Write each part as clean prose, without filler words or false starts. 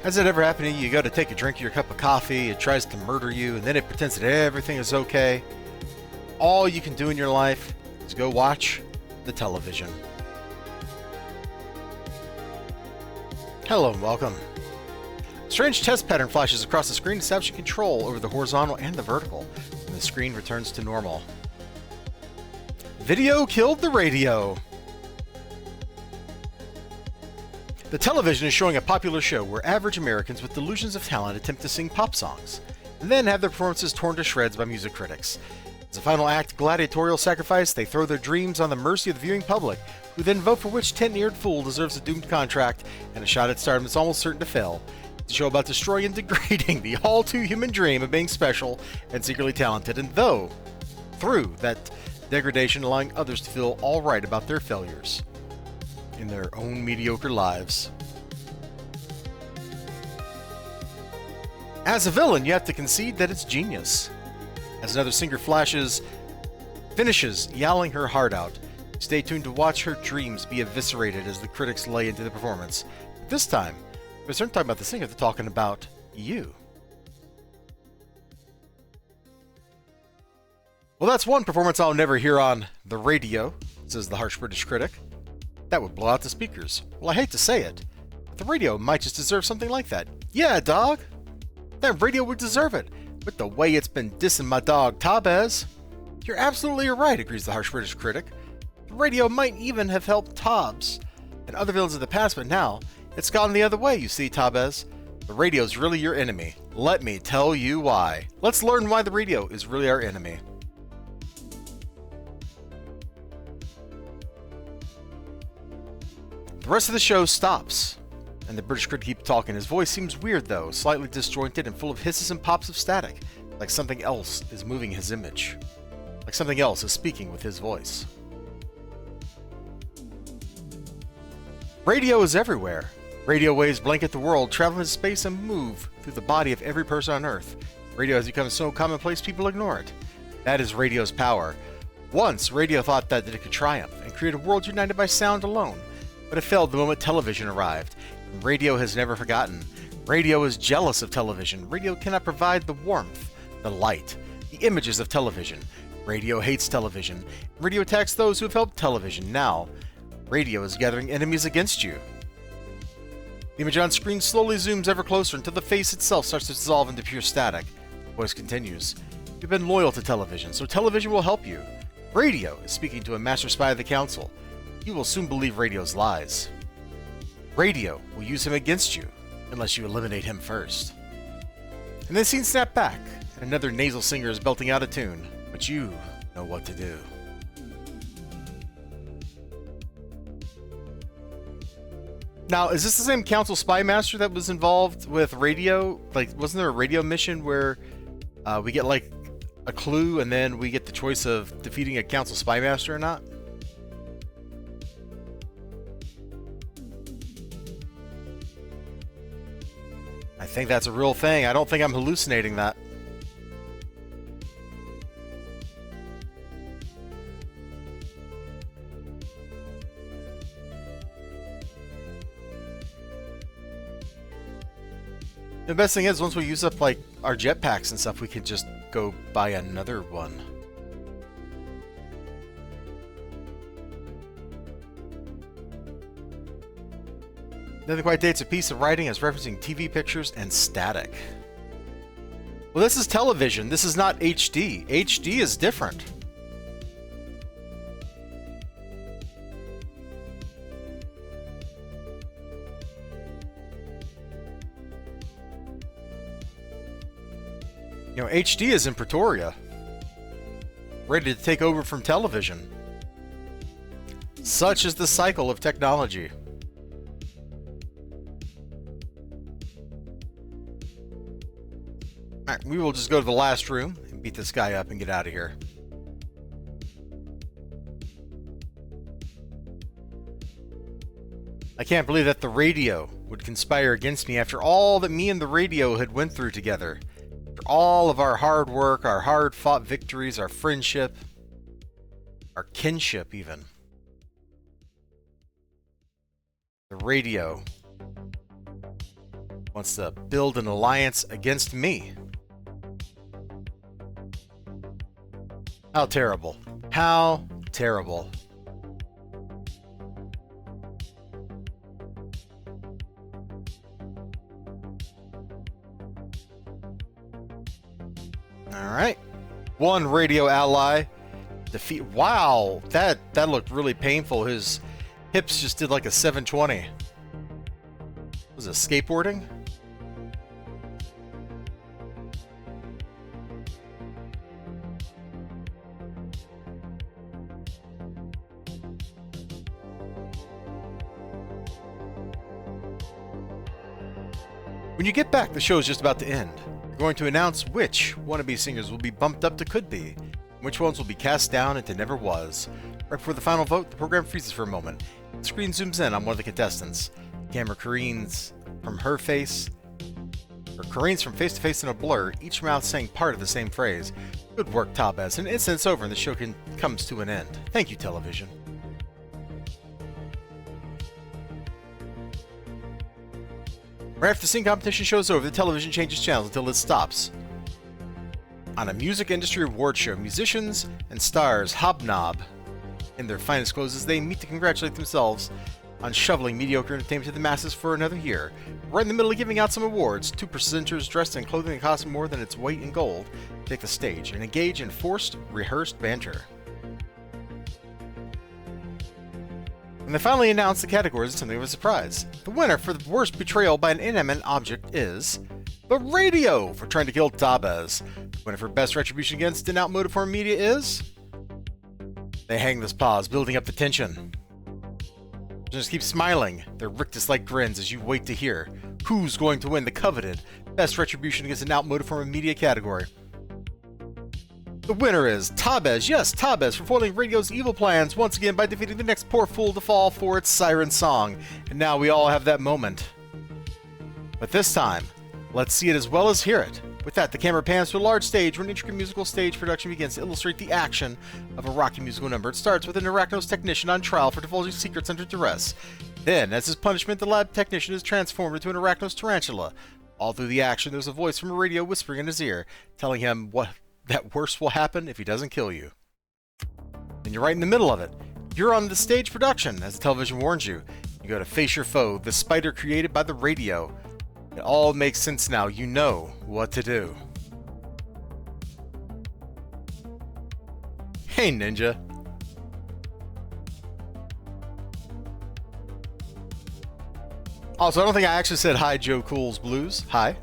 Has it ever happened to you? You go to take a drink of your cup of coffee, it tries to murder you, and then it pretends that everything is okay. All you can do in your life is go watch the television. Hello and welcome. A strange test pattern flashes across the screen, establishing control over the horizontal and the vertical, and the screen returns to normal. Video killed the radio. The television is showing a popular show where average Americans with delusions of talent attempt to sing pop songs, and then have their performances torn to shreds by music critics. As a final act gladiatorial sacrifice, they throw their dreams on the mercy of the viewing public, who then vote for which 10-eared fool deserves a doomed contract and a shot at stardom that's almost certain to fail. It's a show about destroying and degrading the all-too-human dream of being special and secretly talented, and through that degradation, allowing others to feel all right about their failures in their own mediocre lives. As a villain, you have to concede that it's genius. As another singer finishes yowling her heart out, stay tuned to watch her dreams be eviscerated as the critics lay into the performance. But this time, instead of talking about the singer, they're talking about you. Well, that's one performance I'll never hear on the radio, says the harsh British critic. That would blow out the speakers. Well, I hate to say it, but the radio might just deserve something like that. Yeah, dog! That radio would deserve it, with the way it's been dissing my dog, Tabez. You're absolutely right, agrees the harsh British critic. The radio might even have helped Tobbs and other villains of the past, but now it's gone the other way, you see, Tabez. The radio's really your enemy. Let me tell you why. Let's learn why the radio is really our enemy. The rest of the show stops, and the British critic keeps talking. His voice seems weird, though, slightly disjointed and full of hisses and pops of static, like something else is moving his image, like something else is speaking with his voice. Radio is everywhere. Radio waves blanket the world, travel into space, and move through the body of every person on Earth. Radio has become so commonplace people ignore it. That is radio's power. Once, radio thought that it could triumph and create a world united by sound alone. But it failed the moment television arrived. Radio has never forgotten. Radio is jealous of television. Radio cannot provide the warmth, the light, the images of television. Radio hates television. Radio attacks those who have helped television. Now, radio is gathering enemies against you. The image on screen slowly zooms ever closer until the face itself starts to dissolve into pure static. The voice continues. You've been loyal to television, so television will help you. Radio is speaking to a master spy of the council. You will soon believe radio's lies. Radio will use him against you, unless you eliminate him first. And then scene snap back, and another nasal singer is belting out a tune, but you know what to do. Now, is this the same council spy master that was involved with radio? Like, wasn't there a radio mission where we get, like, a clue, and then we get the choice of defeating a council spy master or not? I think that's a real thing. I don't think I'm hallucinating that. The best thing is, once we use up like our jetpacks and stuff, we can just go buy another one. Nothing quite dates a piece of writing as referencing TV pictures and static. Well, this is television. This is not HD. HD is different. You know, HD is in Pretoria, ready to take over from television. Such is the cycle of technology. Alright, we will just go to the last room and beat this guy up and get out of here. I can't believe that the radio would conspire against me after all that me and the radio had went through together. After all of our hard work, our hard-fought victories, our friendship, our kinship even. The radio Wants to build an alliance against me. How terrible. How terrible. Alright. One radio ally defeat. Wow, that looked really painful. His hips just did like a 720. Was it skateboarding? When you get back, the show is just about to end. We're going to announce which wannabe singers will be bumped up to could be, and which ones will be cast down into never was. Right before the final vote, the program freezes for a moment. The screen zooms in on one of the contestants. The camera careens from her face, or careens from face to face in a blur, each mouth saying part of the same phrase. Good work, Tabez. An instant's over and the show comes to an end. Thank you, television. Right after the singing competition show's over, the television changes channels until it stops. On a music industry award show, musicians and stars hobnob in their finest clothes as they meet to congratulate themselves on shoveling mediocre entertainment to the masses for another year. Right in the middle of giving out some awards, two presenters dressed in clothing that cost more than its weight in gold take the stage and engage in forced, rehearsed banter. When they finally announce the categories, it's something of a surprise. The winner for the worst betrayal by an inanimate object is the radio for trying to kill Tabez. The winner for best retribution against an outmoded form of media is... They hang this pause, building up the tension. Just keep smiling, their rictus-like grins as you wait to hear who's going to win the coveted best retribution against an outmoded form of media category. The winner is Tabez, yes, Tabez, for foiling radio's evil plans once again by defeating the next poor fool to fall for its siren song. And now we all have that moment. But this time, let's see it as well as hear it. With that, the camera pans to a large stage where an intricate musical stage production begins to illustrate the action of a rocky musical number. It starts with an Arachnos technician on trial for divulging secrets under duress. Then, as his punishment, the lab technician is transformed into an Arachnos tarantula. All through the action, there's a voice from a radio whispering in his ear, telling him that worse will happen if he doesn't kill you. And you're right in the middle of it. You're on the stage production, as the television warns you. You go to face your foe, the spider created by the radio. It all makes sense now. You know what to do. Hey, Ninja. Also, I don't think I actually said hi, Joe Cool's Blues. Hi.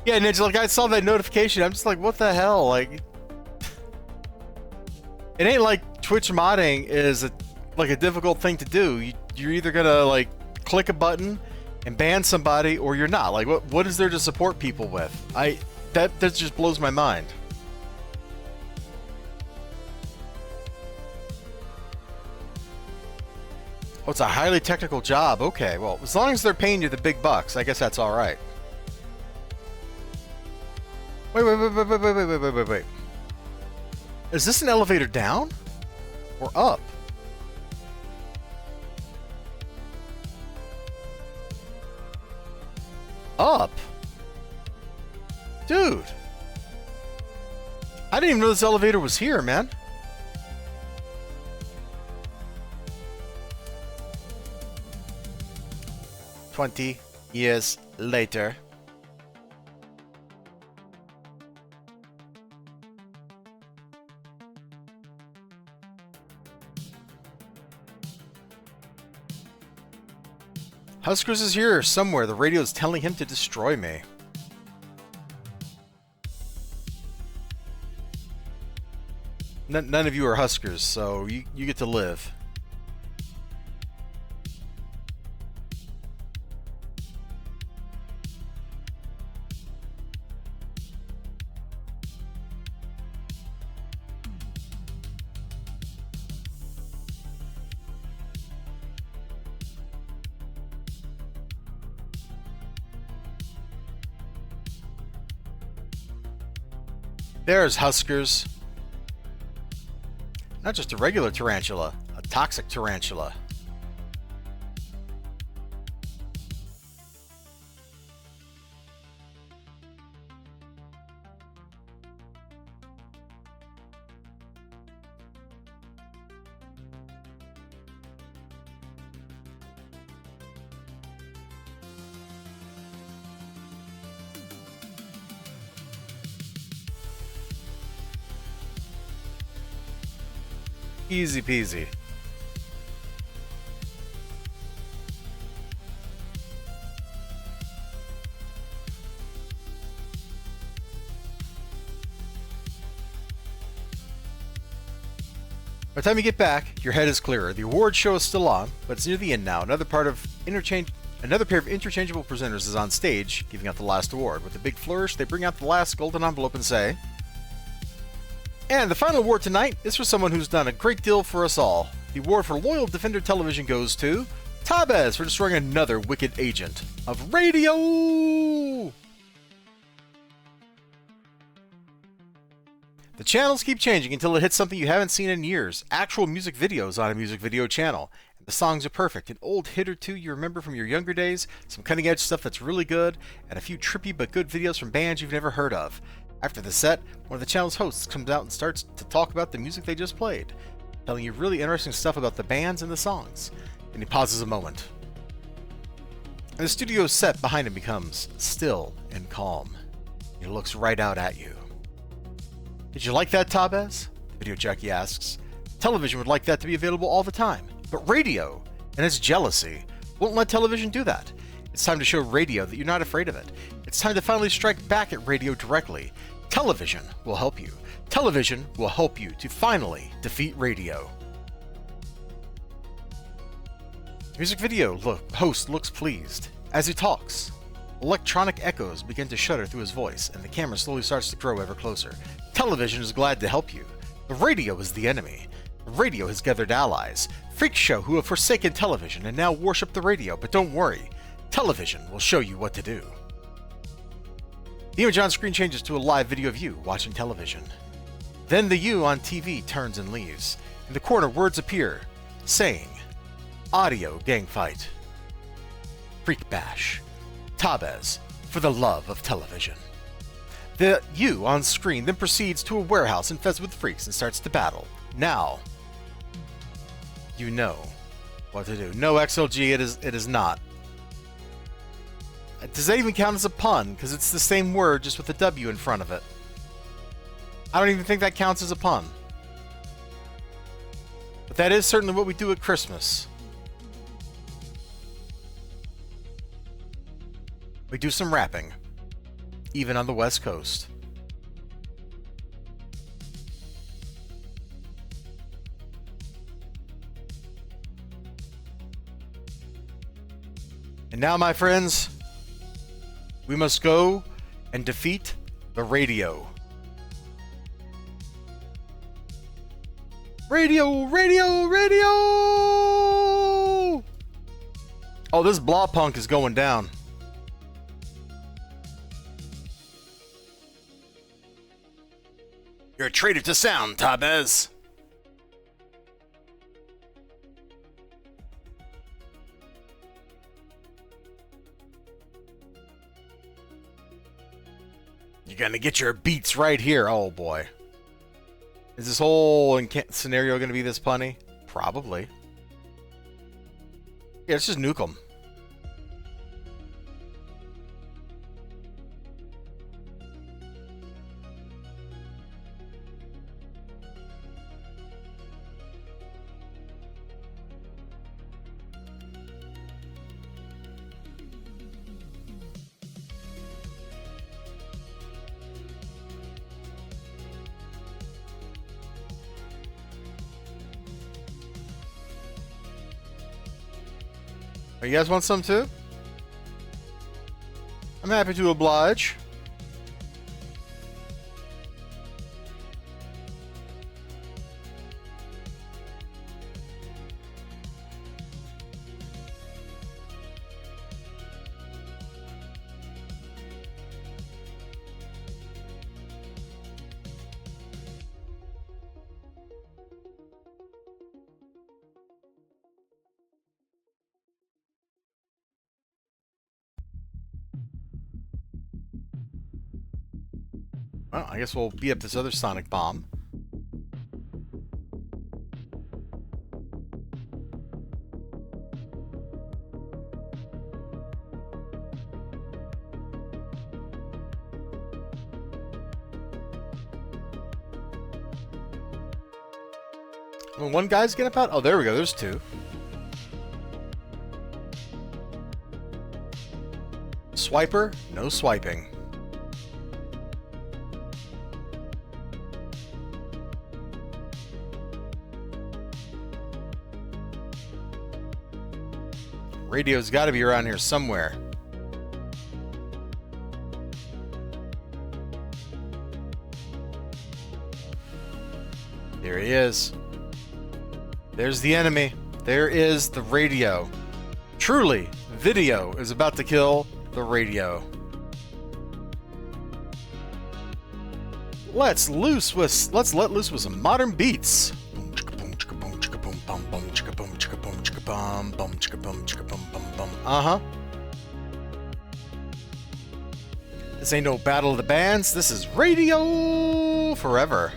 Yeah, Ninja, like, I saw that notification. I'm just like, what the hell? Like, it ain't like Twitch modding is a difficult thing to do. You're either gonna, like, click a button and ban somebody, or you're not. Like, what is there to support people with? That just blows my mind. Oh, it's a highly technical job. Okay, well, as long as they're paying you the big bucks, I guess that's all right. Wait. Is this an elevator down or up? Up? Dude. I didn't even know this elevator was here, man. "20 years later." Huskers is here somewhere. The radio is telling him to destroy me. None of you are Huskers, so you get to live. There's Huskers. Not just a regular tarantula, a toxic tarantula. Easy peasy. By the time you get back, your head is clearer. The award show is still on, but it's near the end now. Another pair of interchangeable presenters is on stage, giving out the last award. With a big flourish, they bring out the last golden envelope and say, and the final award tonight is for someone who's done a great deal for us all. The award for Loyal Defender Television goes to Tabez for destroying another wicked agent of radio! The channels keep changing until it hits something you haven't seen in years. Actual music videos on a music video channel. And the songs are perfect. An old hit or two you remember from your younger days, some cutting edge stuff that's really good, and a few trippy but good videos from bands you've never heard of. After the set, one of the channel's hosts comes out and starts to talk about the music they just played, telling you really interesting stuff about the bands and the songs. And he pauses a moment. And the studio set behind him becomes still and calm. He looks right out at you. Did you like that, Tabez? The video jockey asks. Television would like that to be available all the time, but radio, and its jealousy, won't let television do that. It's time to show radio that you're not afraid of it. It's time to finally strike back at radio directly. Television will help you. Television will help you to finally defeat radio. Music video host looks pleased. As he talks, electronic echoes begin to shudder through his voice, and the camera slowly starts to grow ever closer. Television is glad to help you. The radio is the enemy. The radio has gathered allies. Freak show who have forsaken television and now worship the radio, but don't worry. Television will show you what to do. The image on screen changes to a live video of you watching television. Then the you on TV turns and leaves. In the corner, words appear, saying, Audio gang fight. Freak bash. Tabez, for the love of television. The you on screen then proceeds to a warehouse infested with freaks and starts to battle. Now, you know what to do. No XLG, it is not. Does that even count as a pun? Because it's the same word, just with a W in front of it. I don't even think that counts as a pun. But that is certainly what we do at Christmas. We do some rapping, even on the West Coast. And now, my friends, we must go and defeat the radio. Radio, radio, radio! Oh, this blah punk is going down. You're a traitor to sound, Tabez. You're gonna get your beats right here. Oh boy. Is this whole scenario gonna be this punny? Probably. Yeah, let's just nuke them. Oh, you guys want some too? I'm happy to oblige. Well, I guess we'll beat up this other sonic bomb. Well, one guy's getting up out? Oh, there we go. There's two. Swiper, no swiping. Radio's got to be around here somewhere. There he is. There's the enemy. There is the radio. Truly, video is about to kill the radio. Let's let loose with some modern beats. Uh-huh. This ain't no battle of the bands. This is radio forever.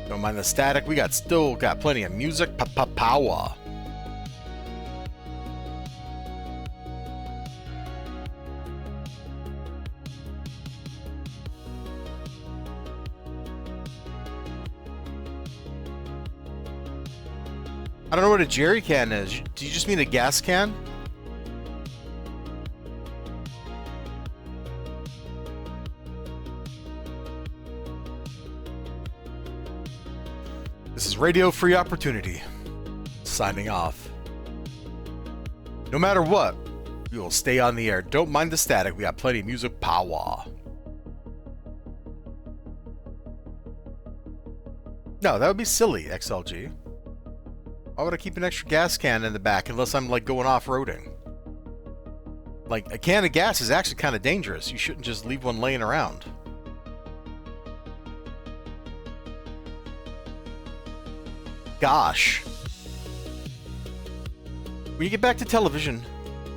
Don't mind the static. We still got plenty of music power. I don't know what a jerry can is. Do you just mean a gas can? This is Radio Free Opportunity. Signing off. No matter what, we will stay on the air. Don't mind the static. We got plenty of music power. No, that would be silly, XLG. Why would I keep an extra gas can in the back unless I'm like going off-roading? Like, a can of gas is actually kind of dangerous. You shouldn't just leave one laying around. Gosh. When you get back to television,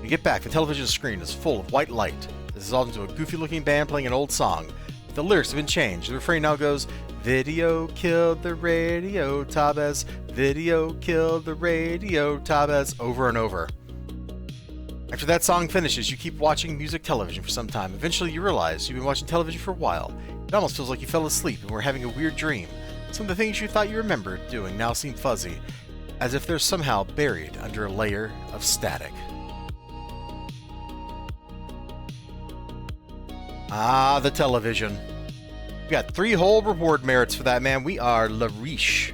the television screen is full of white light. This is all into a goofy-looking band playing an old song. The lyrics have been changed. The refrain now goes, "Video killed the radio, Tabez. Video killed the radio, Tabez," over and over. After that song finishes, you keep watching music television for some time. Eventually you realize you've been watching television for a while. It almost feels like you fell asleep and were having a weird dream. Some of the things you thought you remembered doing now seem fuzzy, as if they're somehow buried under a layer of static. Ah, the television. We got 3 whole reward merits for that, man. We are la riche.